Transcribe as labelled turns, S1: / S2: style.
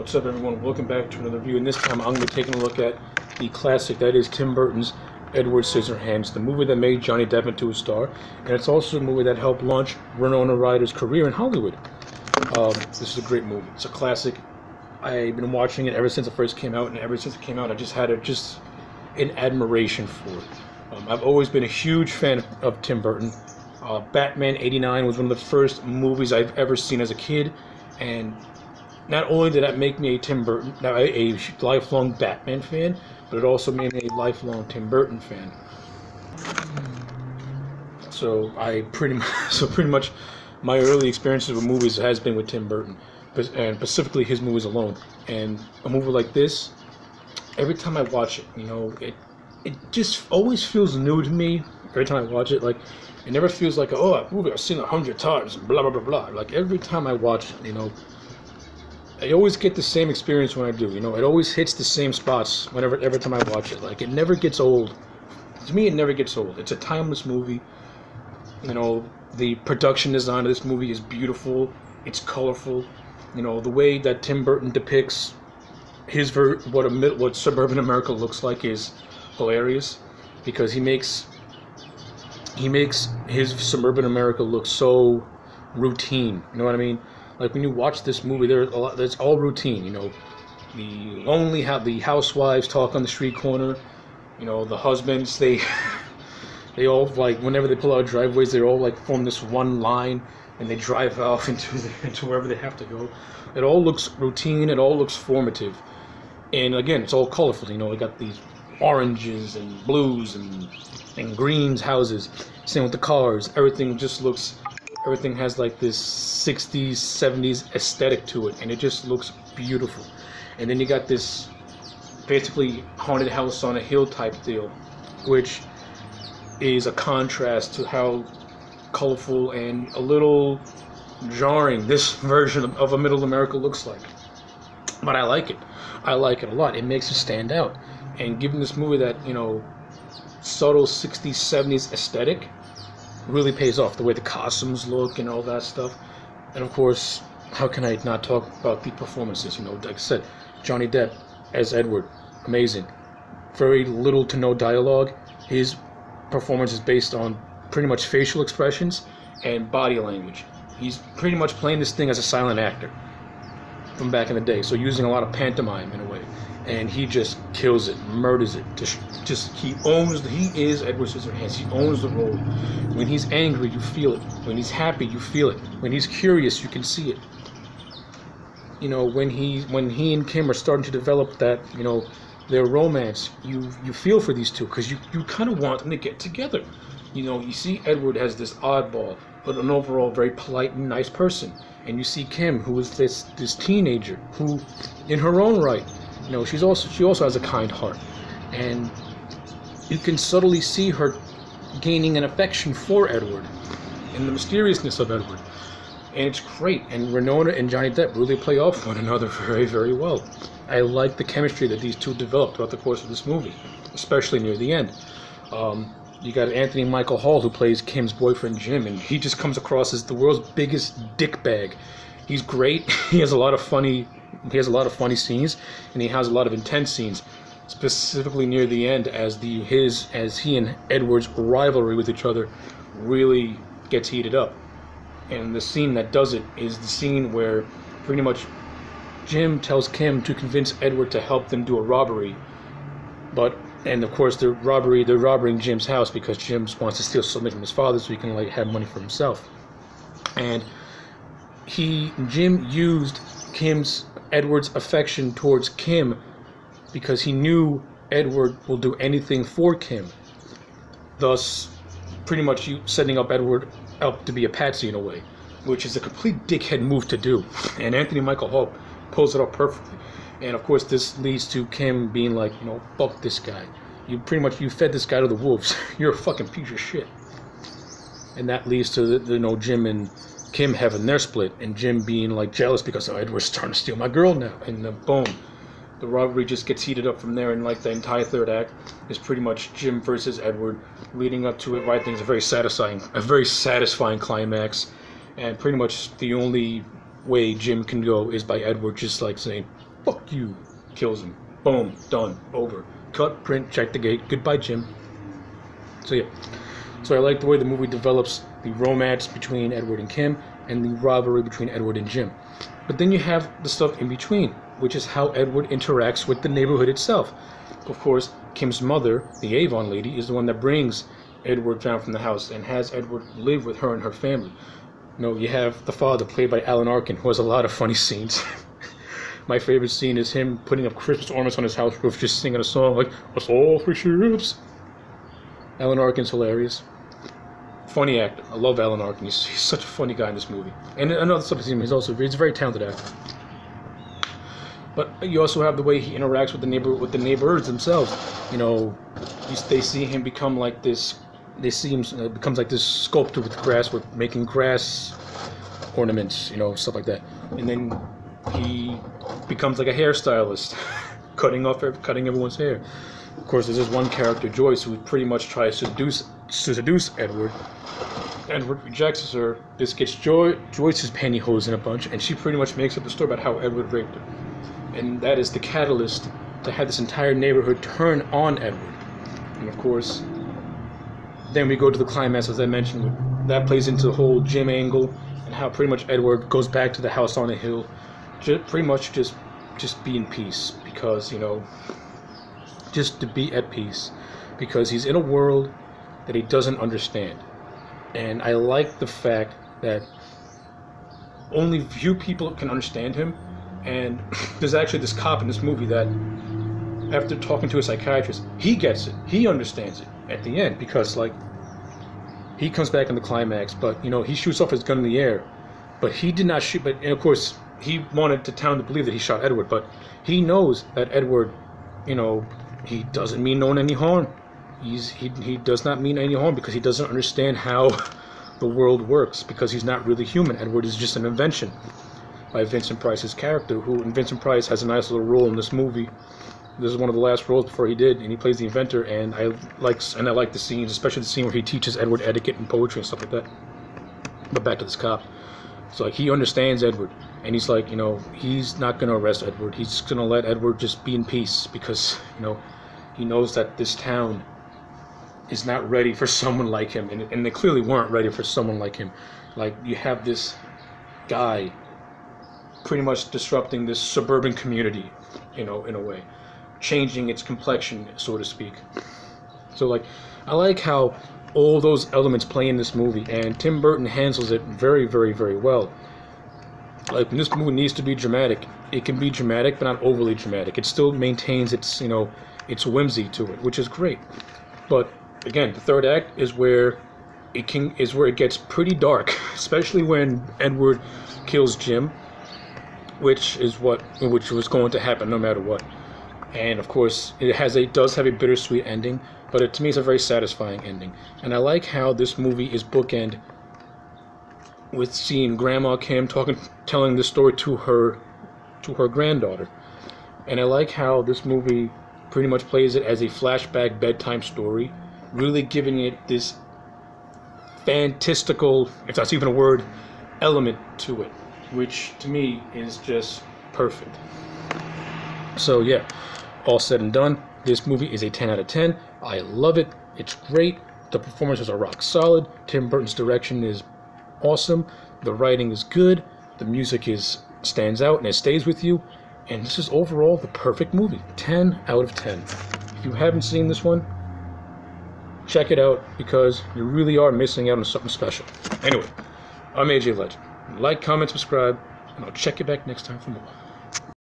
S1: What's up, everyone? Welcome back to another review, and this time I'm going to be taking a look at the classic that is Tim Burton's Edward Scissorhands, the movie that made Johnny Depp into a star, and it's also a movie that helped launch Winona Ryder's career in Hollywood. This is a great movie. It's a classic. I've been watching it ever since it first came out, and ever since it came out, I just had an admiration for it. I've always been a huge fan of Tim Burton. Batman '89 was one of the first movies I've ever seen as a kid, and not only did that make me a lifelong Batman fan, but it also made me a lifelong Tim Burton fan. So pretty much my early experiences with movies has been with Tim Burton, and specifically his movies alone. And a movie like this, every time I watch it, it just always feels new to me. Every time I watch it, like, it never feels like, oh, a movie I've seen 100 times, blah blah blah blah. Like, every time I watch it, I always get the same experience when I do. It always hits the same spots every time I watch it. Like, it never gets old. To me, it never gets old. It's a timeless movie. The production design of this movie is beautiful. It's colorful. The way that Tim Burton depicts what suburban America looks like is hilarious, because he makes his suburban America look so routine. You know what I mean? Like, when you watch this movie, there's all routine. The housewives talk on the street corner. The husbands, they all, like, whenever they pull out driveways, they all, like, form this one line, and they drive off into wherever they have to go. It all looks routine. It all looks formative, and again, it's all colorful. We got these oranges and blues and greens houses. Same with the cars. Everything has like this 60s, 70s aesthetic to it, and it just looks beautiful. And then you got this basically haunted house on a hill type deal, which is a contrast to how colorful and a little jarring this version of a middle America looks like. But I like it. I like it a lot. It makes it stand out. And given this movie that, subtle 60s, 70s aesthetic, really pays off. The way the costumes look and all that stuff. And of course, how can I not talk about the performances? Like I said, Johnny Depp as Edward, amazing. Very little to no dialogue. His performance is based on pretty much facial expressions and body language. He's pretty much playing this thing as a silent actor from back in the day, so using a lot of pantomime in a way. And he just kills it, murders it. He is Edward Scissorhands. He owns the role. When he's angry, you feel it. When he's happy, you feel it. When he's curious, you can see it. When he and Kim are starting to develop that, their romance, you feel for these two, because you kind of want them to get together. You see Edward as this oddball, but an overall very polite and nice person. And you see Kim, who is this teenager, who, in her own right, she also has a kind heart, and you can subtly see her gaining an affection for Edward, and the mysteriousness of Edward, and it's great. And Winona and Johnny Depp really play off one another very, very well. I like the chemistry that these two developed throughout the course of this movie, especially near the end. You got Anthony Michael Hall, who plays Kim's boyfriend Jim, and he just comes across as the world's biggest dickbag. He's great. He has a lot of funny scenes, and he has a lot of intense scenes, specifically near the end, as he and Edward's rivalry with each other really gets heated up. And the scene that does it is the scene where pretty much Jim tells Kim to convince Edward to help them do a robbery, and of course they're robbing Jim's house because Jim wants to steal something from his father so he can have money for himself. And Jim used Edward's affection towards Kim because he knew Edward will do anything for Kim, thus pretty much setting up Edward up to be a patsy in a way, which is a complete dickhead move to do. And Anthony Michael Hall pulls it off perfectly. And of course this leads to Kim being like, fuck this guy. You fed this guy to the wolves. You're a fucking piece of shit. And that leads to Jim and Kim having their split, and Jim being jealous because Edward's starting to steal my girl now, and boom, the robbery just gets heated up from there. And the entire third act is pretty much Jim versus Edward, leading up to it. I think it's a very satisfying climax, and pretty much the only way Jim can go is by Edward just saying, fuck you. Kills him. Boom, done, over. Cut, print, check the gate. Goodbye, Jim. So yeah. So I like the way the movie develops the romance between Edward and Kim and the rivalry between Edward and Jim. But then you have the stuff in between, which is how Edward interacts with the neighborhood itself. Of course, Kim's mother, the Avon lady, is the one that brings Edward down from the house and has Edward live with her and her family. You know, you have the father, played by Alan Arkin, who has a lot of funny scenes. My favorite scene is him putting up Christmas ornaments on his house roof, just singing a song like, "Us all for ships." Alan Arkin's hilarious. Funny actor. I love Alan Arkin. He's such a funny guy in this movie. And another stuff I've seen him, he's a very talented actor. But you also have the way he interacts with the neighbors themselves. You know, they see him become like this. They see him becomes like this sculptor with grass, with making grass ornaments, you know, stuff like that. And then he becomes like a hairstylist, cutting everyone's hair. Of course, there's this one character, Joyce, who pretty much tries to seduce Edward. Edward rejects her. This gets Joyce's pantyhose in a bunch, and she pretty much makes up a story about how Edward raped her. And that is the catalyst to have this entire neighborhood turn on Edward. And of course, then we go to the climax, as I mentioned. That plays into the whole Jim angle, and how pretty much Edward goes back to the house on the hill, pretty much just be in peace, because, you know, just to be at peace, because he's in a world that he doesn't understand. And I like the fact that only few people can understand him. And there's actually this cop in this movie that, after talking to a psychiatrist, he gets it, he understands it at the end, because like he comes back in the climax, but you know, he shoots off his gun in the air, but he did not shoot. But and of course, he wanted the town to believe that he shot Edward, but he knows that Edward, you know, he doesn't mean no one any harm. He does not mean any harm, because he doesn't understand how the world works, because he's not really human. Edward is just an invention by Vincent Price's character, and Vincent Price has a nice little role in this movie. This is one of the last roles before he did, and he plays the inventor, and I like the scenes, especially the scene where he teaches Edward etiquette and poetry and stuff like that. But back to this cop. So like, he understands Edward, and he's like, you know, he's not going to arrest Edward. He's going to let Edward just be in peace, because, you know, he knows that this town is not ready for someone like him, and they clearly weren't ready for someone like him. Like, you have this guy pretty much disrupting this suburban community, you know, in a way, changing its complexion, so to speak. So like, I like how all those elements play in this movie, and Tim Burton handles it very, very, very well. Like, when this movie needs to be dramatic, it can be dramatic, but not overly dramatic. It still maintains its, you know, its whimsy to it, which is great. But again, the third act is where it gets pretty dark, especially when Edward kills Jim, which was going to happen no matter what. And of course, it does have a bittersweet ending, but to me, it's a very satisfying ending. And I like how this movie is bookend with seeing Grandma Kim telling this story to her granddaughter. And I like how this movie pretty much plays it as a flashback bedtime story, really giving it this fantastical, if that's even a word, element to it, which to me is just perfect. So yeah, all said and done, this movie is a 10 out of 10. I love it. It's great. The performances are rock solid. Tim Burton's direction is awesome. The writing is good. The music stands out and it stays with you. And this is overall the perfect movie. 10 out of 10. If you haven't seen this one, check it out, because you really are missing out on something special. Anyway, I'm AJ Legend. Like, comment, subscribe, and I'll check you back next time for more.